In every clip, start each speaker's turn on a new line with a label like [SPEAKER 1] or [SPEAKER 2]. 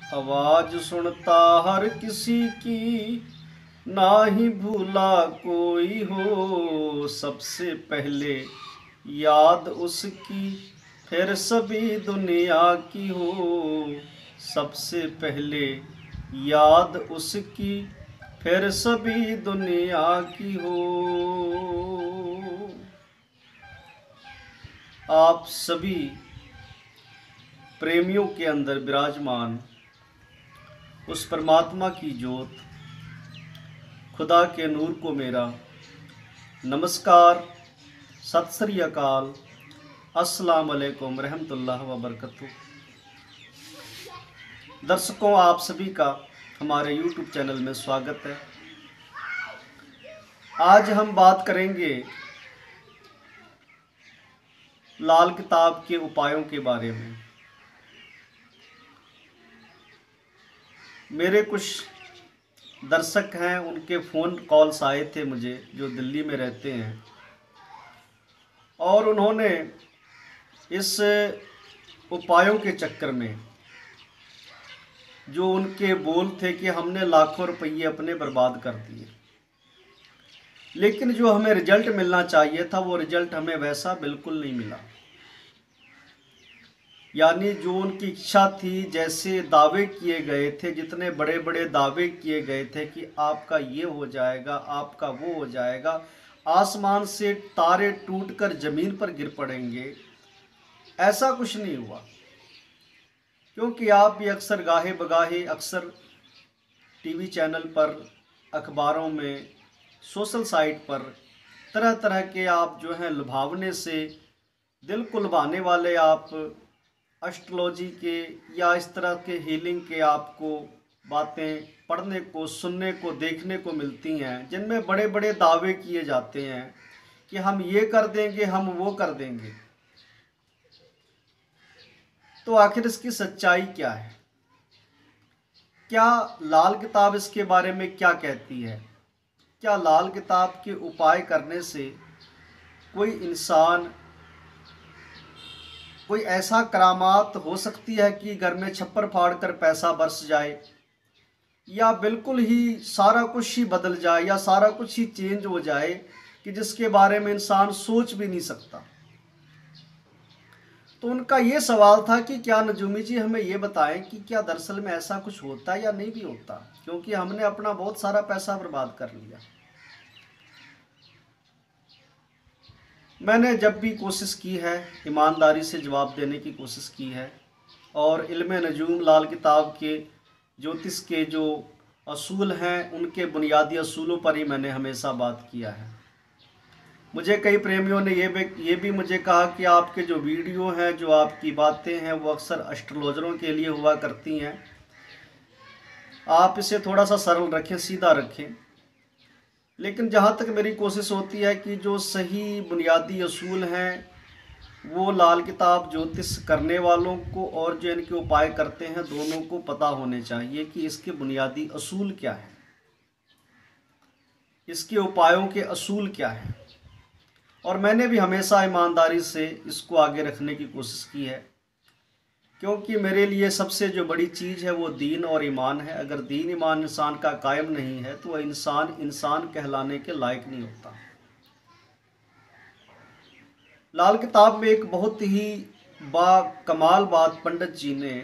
[SPEAKER 1] आवाज सुनता हर किसी की, ना ही भूला कोई हो। सबसे पहले याद उसकी, फिर सभी दुनिया की हो। सबसे पहले याद उसकी, फिर सभी दुनिया की हो। आप सभी प्रेमियों के अंदर विराजमान उस परमात्मा की ज्योत, खुदा के नूर को मेरा नमस्कार, सत श्री अकाल, अस्सलाम वालेकुम रहमतुल्लाह व बरकatuh। दर्शकों, आप सभी का हमारे YouTube चैनल में स्वागत है। आज हम बात करेंगे लाल किताब के उपायों के बारे में। मेरे कुछ दर्शक हैं, उनके फ़ोन कॉल्स आए थे मुझे, जो दिल्ली में रहते हैं, और उन्होंने इस उपायों के चक्कर में, जो उनके बोल थे कि हमने लाखों रुपये अपने बर्बाद कर दिए, लेकिन जो हमें रिजल्ट मिलना चाहिए था वो रिजल्ट हमें वैसा बिल्कुल नहीं मिला। यानी जो उनकी इच्छा थी, जैसे दावे किए गए थे, जितने बड़े बड़े दावे किए गए थे कि आपका ये हो जाएगा, आपका वो हो जाएगा, आसमान से तारे टूटकर ज़मीन पर गिर पड़ेंगे, ऐसा कुछ नहीं हुआ। क्योंकि आप भी अक्सर गाहे बगाहे अक्सर टीवी चैनल पर, अखबारों में, सोशल साइट पर तरह तरह के आप जो हैं लुभावने से दिल को लुभाने वाले आप एस्ट्रोलॉजी के या इस तरह के हीलिंग के आपको बातें पढ़ने को, सुनने को, देखने को मिलती हैं, जिनमें बड़े बड़े दावे किए जाते हैं कि हम ये कर देंगे, हम वो कर देंगे। तो आखिर इसकी सच्चाई क्या है? क्या लाल किताब इसके बारे में क्या कहती है? क्या लाल किताब के उपाय करने से कोई इंसान, कोई ऐसा करामात हो सकती है कि घर में छप्पर फाड़ कर पैसा बरस जाए, या बिल्कुल ही सारा कुछ ही बदल जाए, या सारा कुछ ही चेंज हो जाए कि जिसके बारे में इंसान सोच भी नहीं सकता? तो उनका ये सवाल था कि क्या नजूमी जी हमें ये बताएं कि क्या दरअसल में ऐसा कुछ होता है या नहीं भी होता, क्योंकि हमने अपना बहुत सारा पैसा बर्बाद कर लिया। मैंने जब भी कोशिश की है, ईमानदारी से जवाब देने की कोशिश की है, और इल्म नजूम, लाल किताब के ज्योतिष के जो असूल हैं, उनके बुनियादी असूलों पर ही मैंने हमेशा बात किया है। मुझे कई प्रेमियों ने ये भी मुझे कहा कि आपके जो वीडियो हैं, जो आपकी बातें हैं, वो अक्सर एस्ट्रोलॉजरों के लिए हुआ करती हैं, आप इसे थोड़ा सा सरल रखें, सीधा रखें। लेकिन जहाँ तक मेरी कोशिश होती है कि जो सही बुनियादी असूल हैं, वो लाल किताब ज्योतिष करने वालों को और जो इनके उपाय करते हैं, दोनों को पता होने चाहिए कि इसके बुनियादी असूल क्या है, इसके उपायों के असूल क्या हैं। और मैंने भी हमेशा ईमानदारी से इसको आगे रखने की कोशिश की है, क्योंकि मेरे लिए सबसे जो बड़ी चीज़ है वो दीन और ईमान है। अगर दीन ईमान इंसान का कायम नहीं है तो वह इंसान कहलाने के लायक नहीं होता। लाल किताब में एक बहुत ही कमाल बात पंडित जी ने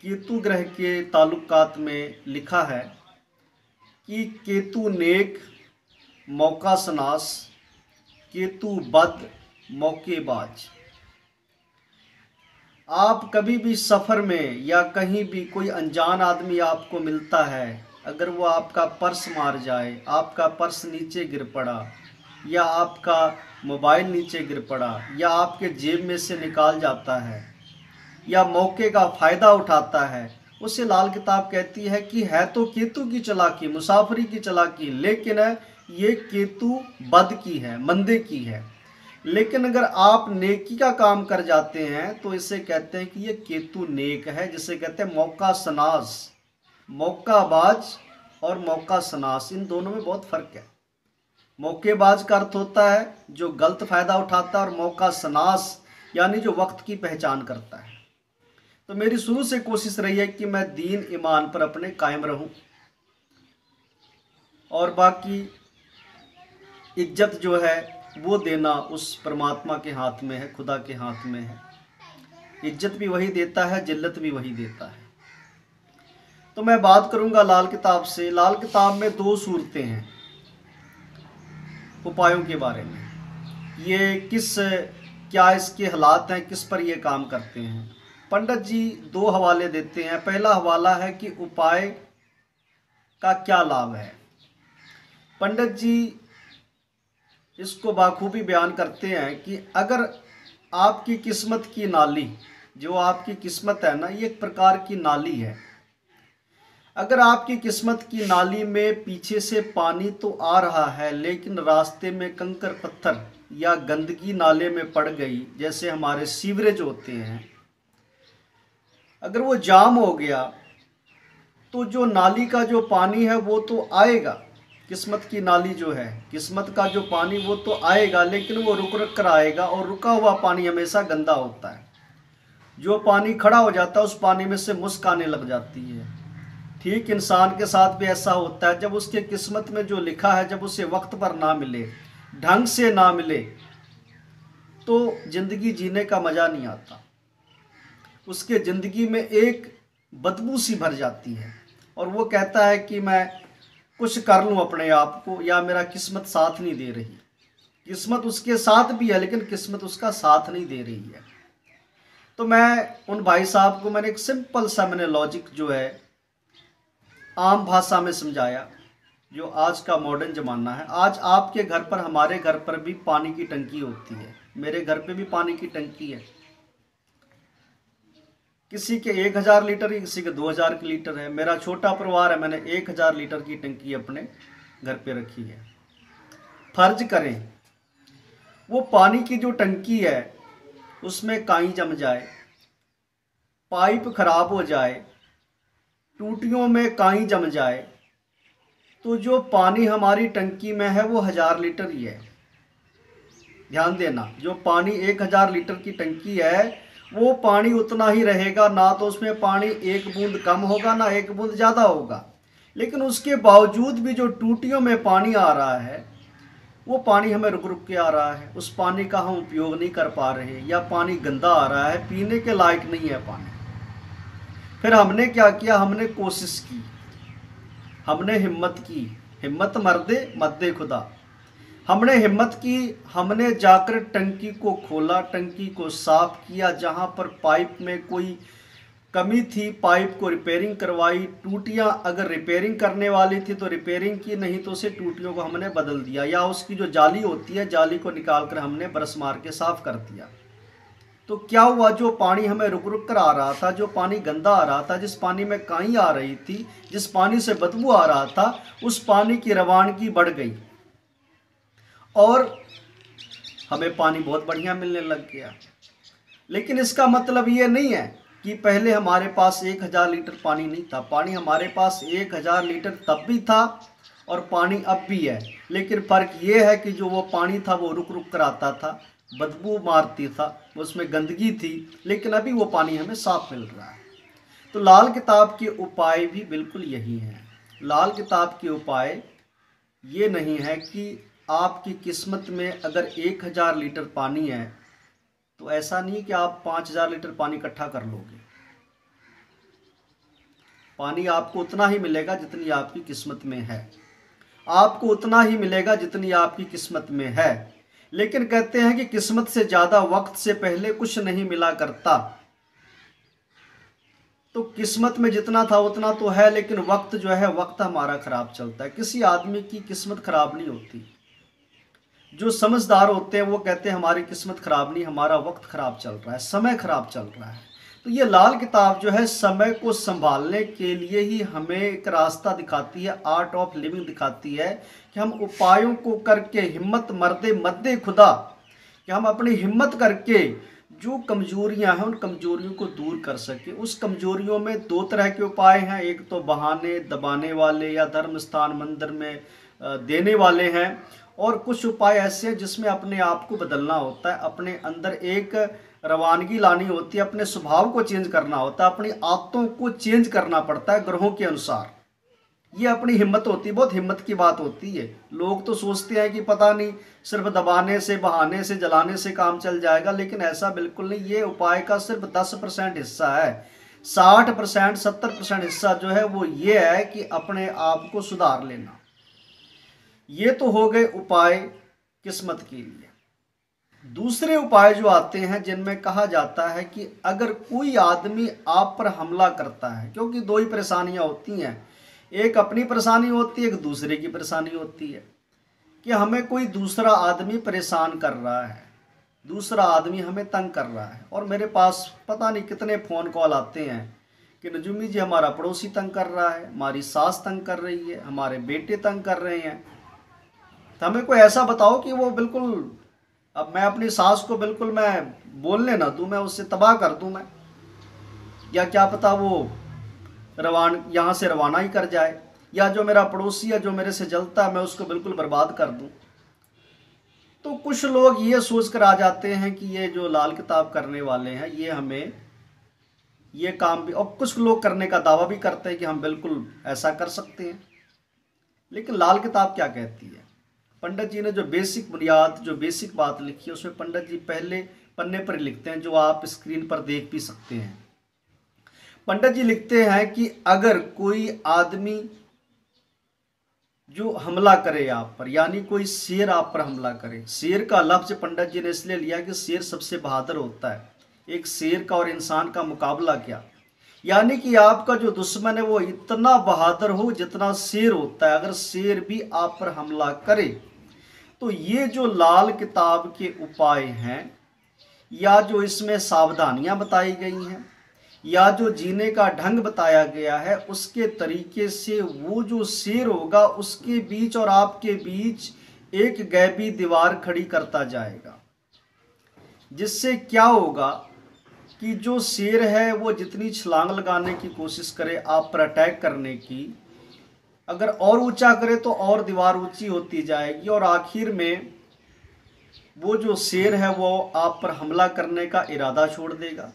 [SPEAKER 1] केतु ग्रह के ताल्लुकात में लिखा है कि केतु नेक मौका सनास, केतु बद मौकेबाज। आप कभी भी सफ़र में या कहीं भी कोई अनजान आदमी आपको मिलता है, अगर वो आपका पर्स मार जाए, आपका पर्स नीचे गिर पड़ा, या आपका मोबाइल नीचे गिर पड़ा, या आपके जेब में से निकाल जाता है, या मौके का फ़ायदा उठाता है, उसे लाल किताब कहती है कि है तो केतु की चालाकी, मुसाफरी की चालाकी, लेकिन ये केतु बद की है, मंदे की है। लेकिन अगर आप नेकी का काम कर जाते हैं तो इसे कहते हैं कि ये केतु नेक है, जिसे कहते हैं मौका सनास। मौकाबाज और मौका सनास, इन दोनों में बहुत फ़र्क है। मौकेबाज का अर्थ होता है जो गलत फ़ायदा उठाता है, और मौका सनास यानी जो वक्त की पहचान करता है। तो मेरी शुरू से कोशिश रही है कि मैं दीन ईमान पर अपने कायम रहूं, और बाकी इज्जत जो है वो देना उस परमात्मा के हाथ में है, खुदा के हाथ में है। इज्जत भी वही देता है, जिल्लत भी वही देता है। तो मैं बात करूंगा लाल किताब से। लाल किताब में 2 सूरतें हैं उपायों के बारे में। ये क्या इसके हालात हैं, किस पर ये काम करते हैं। पंडित जी 2 हवाले देते हैं। पहला हवाला है कि उपाय का क्या लाभ है। पंडित जी इसको बाखूबी बयान करते हैं कि अगर आपकी किस्मत की नाली, जो आपकी किस्मत है ना, ये एक प्रकार की नाली है। अगर आपकी किस्मत की नाली में पीछे से पानी तो आ रहा है, लेकिन रास्ते में कंकर पत्थर या गंदगी नाले में पड़ गई, जैसे हमारे सीवरेज होते हैं, अगर वो जाम हो गया तो जो नाली का जो पानी है वो तो आएगा। किस्मत की नाली जो है, किस्मत का जो पानी वो तो आएगा, लेकिन वो रुक रुक कर आएगा, और रुका हुआ पानी हमेशा गंदा होता है। जो पानी खड़ा हो जाता है उस पानी में से मुस्क आने लग जाती है। ठीक इंसान के साथ भी ऐसा होता है। जब उसके किस्मत में जो लिखा है, जब उसे वक्त पर ना मिले, ढंग से ना मिले, तो जिंदगी जीने का मजा नहीं आता। उसके जिंदगी में एक बदबू सी भर जाती है, और वो कहता है कि मैं कुछ कर लूं अपने आप को, या मेरा किस्मत साथ नहीं दे रही। किस्मत उसके साथ भी है, लेकिन किस्मत उसका साथ नहीं दे रही है। तो मैं उन भाई साहब को मैंने एक सिंपल सा लॉजिक जो है आम भाषा में समझाया, जो आज का मॉडर्न ज़माना है। आज आपके घर पर, हमारे घर पर भी पानी की टंकी होती है। मेरे घर पे भी पानी की टंकी है। किसी के 1000 लीटर, किसी के 2000 लीटर है। मेरा छोटा परिवार है, मैंने 1000 लीटर की टंकी अपने घर पे रखी है। फर्ज करें वो पानी की जो टंकी है उसमें काई जम जाए, पाइप खराब हो जाए, टूटियों में काई जम जाए, तो जो पानी हमारी टंकी में है वो 1000 लीटर ही है। ध्यान देना, जो पानी 1000 लीटर की टंकी है वो पानी उतना ही रहेगा, ना तो उसमें पानी एक बूंद कम होगा ना एक बूंद ज़्यादा होगा। लेकिन उसके बावजूद भी जो टूटियों में पानी आ रहा है वो पानी हमें रुक रुक के आ रहा है। उस पानी का हम उपयोग नहीं कर पा रहे, या पानी गंदा आ रहा है, पीने के लायक नहीं है पानी। फिर हमने क्या किया, हमने कोशिश की, हमने हिम्मत की। हिम्मत मर्दे मद्दे खुदा। हमने हिम्मत की, हमने जाकर टंकी को खोला, टंकी को साफ किया। जहां पर पाइप में कोई कमी थी, पाइप को रिपेयरिंग करवाई। टूटियां अगर रिपेयरिंग करने वाली थी तो रिपेयरिंग की, नहीं तो उसे टूटियों को हमने बदल दिया, या उसकी जो जाली होती है जाली को निकालकर हमने ब्रश मार के साफ कर दिया। तो क्या हुआ, जो पानी हमें रुक रुक कर आ रहा था, जो पानी गंदा आ रहा था, जिस पानी में काई आ रही थी, जिस पानी से बदबू आ रहा था, उस पानी की रवानगी बढ़ गई और हमें पानी बहुत बढ़िया मिलने लग गया। लेकिन इसका मतलब ये नहीं है कि पहले हमारे पास 1000 लीटर पानी नहीं था। पानी हमारे पास 1000 लीटर तब भी था और पानी अब भी है। लेकिन फ़र्क ये है कि जो वो पानी था वो रुक रुक कर आता था, बदबू मारती था, उसमें गंदगी थी, लेकिन अभी वो पानी हमें साफ मिल रहा है। तो लाल किताब के उपाय भी बिल्कुल यही हैं। लाल किताब के उपाय ये नहीं है कि आपकी किस्मत में अगर 1000 लीटर पानी है तो ऐसा नहीं कि आप 5000 लीटर पानी इकट्ठा कर लोगे। पानी आपको उतना ही मिलेगा जितनी आपकी किस्मत में है, आपको उतना ही मिलेगा जितनी आपकी किस्मत में है। लेकिन कहते हैं कि किस्मत से ज़्यादा वक्त से पहले कुछ नहीं मिला करता। तो किस्मत में जितना था उतना तो है, लेकिन वक्त जो है, वक्त हमारा खराब चलता है। किसी आदमी की किस्मत खराब नहीं होती। जो समझदार होते हैं वो कहते हैं हमारी किस्मत खराब नहीं, हमारा वक्त खराब चल रहा है, समय खराब चल रहा है। तो ये लाल किताब जो है समय को संभालने के लिए ही हमें एक रास्ता दिखाती है, आर्ट ऑफ लिविंग दिखाती है कि हम उपायों को करके, हिम्मत मर्दे मद्दे खुदा, कि हम अपनी हिम्मत करके जो कमजोरियां हैं उन कमजोरियों को दूर कर सके। उस कमजोरियों में 2 तरह के उपाय हैं। एक तो बहाने दबाने वाले या धर्म स्थान मंदिर में देने वाले हैं, और कुछ उपाय ऐसे हैं जिसमें अपने आप को बदलना होता है। अपने अंदर एक रवानगी लानी होती है, अपने स्वभाव को चेंज करना होता है, अपनी आदतों को चेंज करना पड़ता है ग्रहों के अनुसार। ये अपनी हिम्मत होती है, बहुत हिम्मत की बात होती है। लोग तो सोचते हैं कि पता नहीं सिर्फ दबाने से, बहाने से, जलाने से काम चल जाएगा, लेकिन ऐसा बिल्कुल नहीं। ये उपाय का सिर्फ 10% हिस्सा है। 60% 70% हिस्सा जो है वो ये है कि अपने आप को सुधार लेना। ये तो हो गए उपाय किस्मत के लिए। दूसरे उपाय जो आते हैं जिनमें कहा जाता है कि अगर कोई आदमी आप पर हमला करता है, क्योंकि दो ही परेशानियां होती हैं, एक अपनी परेशानी होती है, एक दूसरे की परेशानी होती है, कि हमें कोई दूसरा आदमी परेशान कर रहा है, दूसरा आदमी हमें तंग कर रहा है। और मेरे पास पता नहीं कितने फ़ोन कॉल आते हैं कि नजूमी जी हमारा पड़ोसी तंग कर रहा है, हमारी सास तंग कर रही है, हमारे बेटे तंग कर रहे हैं। तो हमें कोई ऐसा बताओ कि वो बिल्कुल, अब मैं अपनी सास को बिल्कुल मैं बोलने ना दूं, मैं उससे तबाह कर दूं मैं, या क्या पता वो यहाँ से रवाना ही कर जाए, या जो मेरा पड़ोसी है जो मेरे से जलता है मैं उसको बिल्कुल बर्बाद कर दूं। तो कुछ लोग ये सोच कर आ जाते हैं कि ये जो लाल किताब करने वाले हैं ये हमें ये काम भी, और कुछ लोग करने का दावा भी करते हैं कि हम बिल्कुल ऐसा कर सकते हैं। लेकिन लाल किताब क्या कहती है? पंडित जी ने जो बेसिक बुनियाद, जो बेसिक बात लिखी है, उसमें पंडित जी पहले पन्ने पर लिखते हैं, जो आप स्क्रीन पर देख भी सकते हैं। पंडित जी लिखते हैं कि अगर कोई आदमी जो हमला करे आप पर, यानी कोई शेर आप पर हमला करे, शेर का लफ्ज पंडित जी ने इसलिए लिया कि शेर सबसे बहादुर होता है। एक शेर का और इंसान का मुकाबला क्या, यानी कि आपका जो दुश्मन है वो इतना बहादुर हो जितना शेर होता है। अगर शेर भी आप पर हमला करे तो ये जो लाल किताब के उपाय हैं, या जो इसमें सावधानियां बताई गई हैं, या जो जीने का ढंग बताया गया है, उसके तरीके से वो जो शेर होगा उसके बीच और आपके बीच एक गैबी दीवार खड़ी करता जाएगा। जिससे क्या होगा कि जो शेर है वो जितनी छलांग लगाने की कोशिश करे आप पर अटैक करने की, अगर और ऊंचा करे तो और दीवार ऊंची होती जाएगी, और आखिर में वो जो शेर है वो आप पर हमला करने का इरादा छोड़ देगा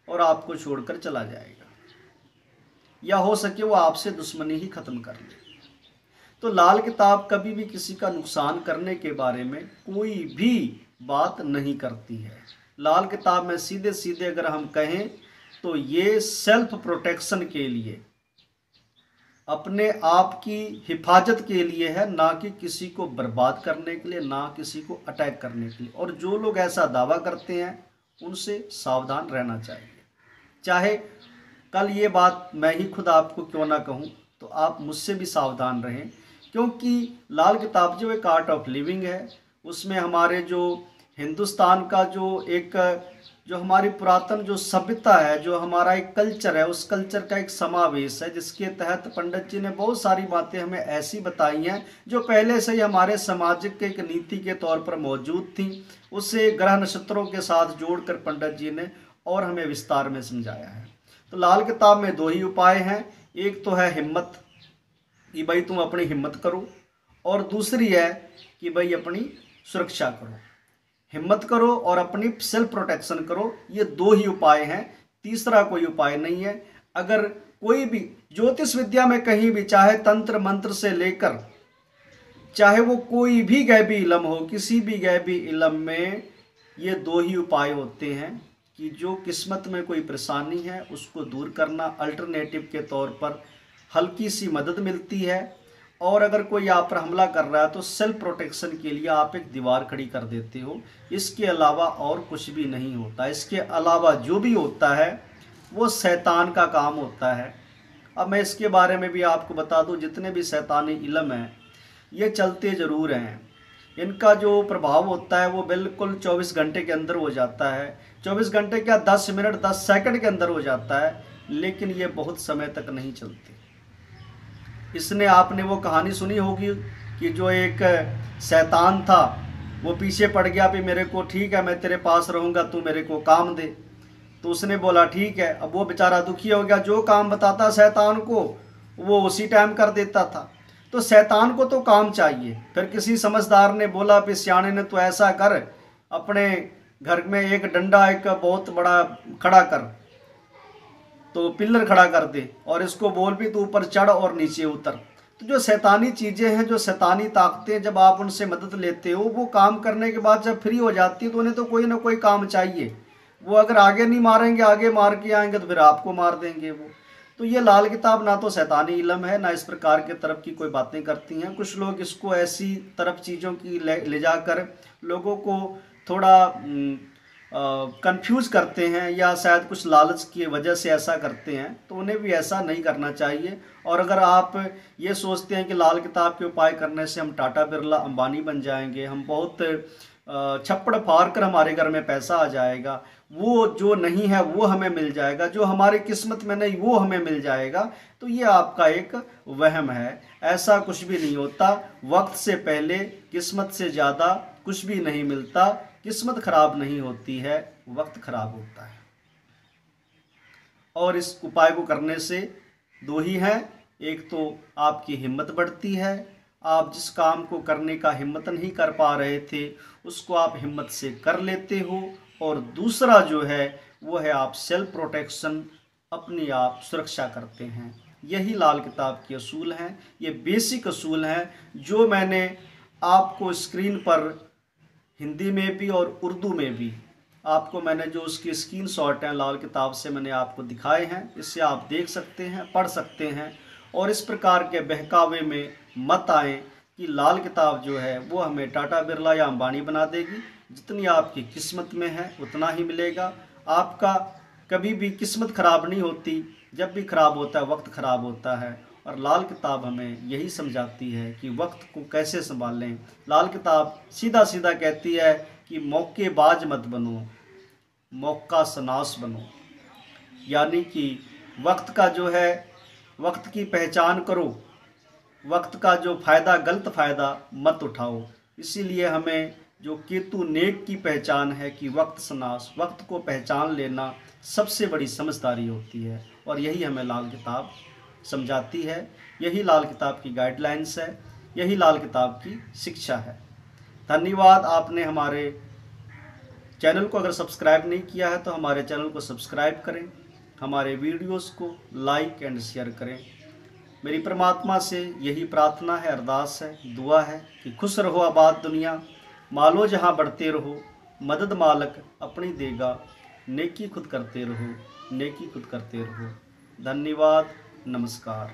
[SPEAKER 1] और आपको छोड़कर चला जाएगा, या हो सके वो आपसे दुश्मनी ही खत्म कर ले। तो लाल किताब कभी भी किसी का नुकसान करने के बारे में कोई भी बात नहीं करती है। लाल किताब में सीधे सीधे अगर हम कहें तो ये सेल्फ प्रोटेक्शन के लिए, अपने आप की हिफाजत के लिए है, ना कि किसी को बर्बाद करने के लिए, ना किसी को अटैक करने के लिए। और जो लोग ऐसा दावा करते हैं उनसे सावधान रहना चाहिए। चाहे कल ये बात मैं ही खुद आपको क्यों ना कहूँ, तो आप मुझसे भी सावधान रहें, क्योंकि लाल किताब जो एक आर्ट ऑफ लिविंग है, उसमें हमारे जो हिंदुस्तान का जो हमारी पुरातन जो सभ्यता है, जो हमारा एक कल्चर है, उस कल्चर का एक समावेश है, जिसके तहत पंडित जी ने बहुत सारी बातें हमें ऐसी बताई हैं जो पहले से ही हमारे सामाजिक एक नीति के तौर पर मौजूद थी। उसे ग्रह नक्षत्रों के साथ जोड़कर पंडित जी ने और हमें विस्तार में समझाया है। तो लाल किताब में दो ही उपाय हैं, एक तो है हिम्मत कि भाई तुम अपनी हिम्मत करो, और दूसरी है कि भाई अपनी सुरक्षा करो। हिम्मत करो और अपनी सेल्फ प्रोटेक्शन करो, ये दो ही उपाय हैं, तीसरा कोई उपाय नहीं है। अगर कोई भी ज्योतिष विद्या में कहीं भी, चाहे तंत्र मंत्र से लेकर चाहे वो कोई भी गैबी इलम हो, किसी भी गैबी इलम में ये दो ही उपाय होते हैं कि जो किस्मत में कोई परेशानी है उसको दूर करना, अल्टरनेटिव के तौर पर हल्की सी मदद मिलती है, और अगर कोई आप पर हमला कर रहा है तो सेल्फ प्रोटेक्शन के लिए आप एक दीवार खड़ी कर देते हो। इसके अलावा और कुछ भी नहीं होता। इसके अलावा जो भी होता है वो शैतान का काम होता है। अब मैं इसके बारे में भी आपको बता दूं, जितने भी शैतानी इल्म हैं ये चलते ज़रूर हैं, इनका जो प्रभाव होता है वो बिल्कुल 24 घंटे के अंदर हो जाता है। 24 घंटे क्या, 10 मिनट 10 सेकंड के अंदर हो जाता है, लेकिन ये बहुत समय तक नहीं चलते। इसने आपने वो कहानी सुनी होगी कि जो एक शैतान था वो पीछे पड़ गया, भी मेरे को ठीक है मैं तेरे पास रहूँगा, तू मेरे को काम दे। तो उसने बोला ठीक है। अब वो बेचारा दुखी हो गया, जो काम बताता शैतान को वो उसी टाइम कर देता था। तो शैतान को तो काम चाहिए। फिर किसी समझदार ने बोला, फिर सियाने ने, तो ऐसा कर, अपने घर में एक डंडा एक बहुत बड़ा खड़ा कर, तो पिलर खड़ा कर दे, और इसको बोल भी तो ऊपर चढ़ और नीचे उतर। तो जो शैतानी चीज़ें हैं, जो शैतानी ताकतें, जब आप उनसे मदद लेते हो, वो काम करने के बाद जब फ्री हो जाती है तो उन्हें तो कोई ना कोई काम चाहिए। वो अगर आगे नहीं मारेंगे, आगे मार के आएंगे तो फिर आपको मार देंगे वो। तो ये लाल किताब ना तो शैतानी इल्म है, ना इस प्रकार के तरफ की कोई बातें करती हैं। कुछ लोग इसको ऐसी तरफ चीज़ों की ले जाकर लोगों को थोड़ा कंफ्यूज करते हैं, या शायद कुछ लालच की वजह से ऐसा करते हैं, तो उन्हें भी ऐसा नहीं करना चाहिए। और अगर आप ये सोचते हैं कि लाल किताब के उपाय करने से हम टाटा बिरला अंबानी बन जाएंगे, हम बहुत छप्पड़ फाड़ कर हमारे घर में पैसा आ जाएगा, वो जो नहीं है वो हमें मिल जाएगा, जो हमारी किस्मत में नहीं वो हमें मिल जाएगा, तो ये आपका एक वहम है। ऐसा कुछ भी नहीं होता। वक्त से पहले किस्मत से ज़्यादा कुछ भी नहीं मिलता। किस्मत खराब नहीं होती है, वक्त खराब होता है। और इस उपाय को करने से दो ही हैं, एक तो आपकी हिम्मत बढ़ती है, आप जिस काम को करने का हिम्मत नहीं कर पा रहे थे उसको आप हिम्मत से कर लेते हो, और दूसरा जो है वो है आप सेल्फ प्रोटेक्शन, अपनी आप सुरक्षा करते हैं। यही लाल किताब के असूल हैं, ये बेसिक असूल हैं जो मैंने आपको स्क्रीन पर हिंदी में भी और उर्दू में भी आपको मैंने जो उसकी स्क्रीनशॉट हैं लाल किताब से मैंने आपको दिखाए हैं। इससे आप देख सकते हैं, पढ़ सकते हैं, और इस प्रकार के बहकावे में मत आएँ कि लाल किताब जो है वो हमें टाटा बिरला या अंबानी बना देगी। जितनी आपकी किस्मत में है उतना ही मिलेगा। आपका कभी भी किस्मत खराब नहीं होती, जब भी खराब होता है वक्त खराब होता है। और लाल किताब हमें यही समझाती है कि वक्त को कैसे संभालें। लाल किताब सीधा सीधा कहती है कि मौकेबाज मत बनो, मौका शनास बनो, यानी कि वक्त का जो है, वक्त की पहचान करो, वक्त का जो फ़ायदा गलत फ़ायदा मत उठाओ। इसीलिए हमें जो केतु नेक की पहचान है कि वक्त शनास, वक्त को पहचान लेना सबसे बड़ी समझदारी होती है, और यही हमें लाल किताब समझाती है। यही लाल किताब की गाइडलाइंस है, यही लाल किताब की शिक्षा है। धन्यवाद। आपने हमारे चैनल को अगर सब्सक्राइब नहीं किया है तो हमारे चैनल को सब्सक्राइब करें, हमारे वीडियोस को लाइक एंड शेयर करें। मेरी परमात्मा से यही प्रार्थना है, अरदास है, दुआ है कि खुश रहो आबाद दुनिया, मालो जहाँ बढ़ते रहो, मदद मालक अपनी देगा, नेकी खुद करते रहो, नेकी खुद करते रहो। धन्यवाद। नमस्कार।